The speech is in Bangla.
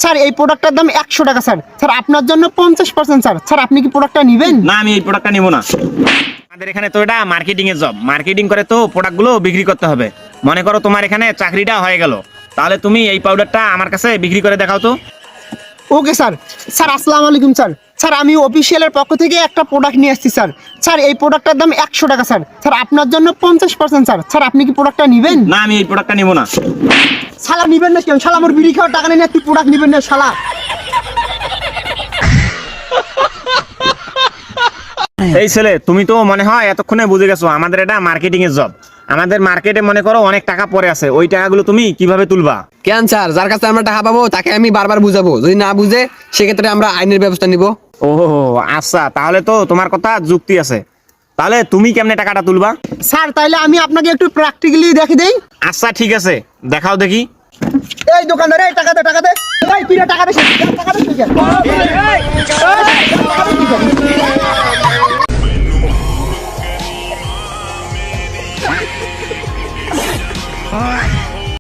স্যার এই প্রোডাক্টটার দাম 100 টাকা স্যার। স্যার আপনার জন্য 50% স্যার। স্যার আপনি কি প্রোডাক্টটা নেবেন? না, আমি এই প্রোডাক্টটা নিব না। আমাদের এখানে তো এটা মার্কেটিং এর জব, মার্কেটিং করে তো প্রোডাক্টগুলো বিক্রি করতে হবে। মনে করো তোমার এখানে চাকরিটা হয়ে গেল, তাহলে তুমি এই পাউডারটা আমার কাছে বিক্রি করে দেখাও তো। Okay sir. স্যার আসসালামু আলাইকুম স্যার। স্যার আমি অফিসিয়ালের পক্ষ থেকে একটা প্রোডাক্ট নিয়ে আসছি স্যার। স্যার এই প্রোডাক্টটার দাম 100 টাকা স্যার। স্যার আপনার জন্য 50% স্যার। স্যার আপনি কি প্রোডাক্টটা নেবেন? না, আমি এই প্রোডাক্টটা নিব না। শালা নিবেন না কেন? শালা আমার বিড়ি খাওয়ার টাকা নেই না, তুই প্রোডাক্ট নিবেন না শালা। এই ছেলে, তুমি তো মনে হয় এতক্ষণে বুঝে গেছো আমাদের এটা মার্কেটিং এর জব। আমাদের মার্কেটে মনে করো অনেক টাকা পড়ে আছে, ওই টাকাগুলো তুমি কিভাবে তুলবা? কেন স্যার, যার কাছে আমরা টাকা পাবো তাকে আমি বারবার বুঝাবো, যদি না বুঝে সেক্ষেত্রে আমরা আইনের ব্যবস্থা নিব। ও আচ্ছা, তাহলে তো তোমার কথা যুক্তি আছে। তাহলে তুমি কেমনে টাকাটা তুলবা? স্যার তাইলে আমি আপনাকে একটু প্র্যাকটিক্যালি দেখে দেই। আচ্ছা ঠিক আছে, দেখাও দেখি। এই দোকানদার, এই টাকা দে, টাকা দে। এই তুই টাকা দে, টাকা দে তুই।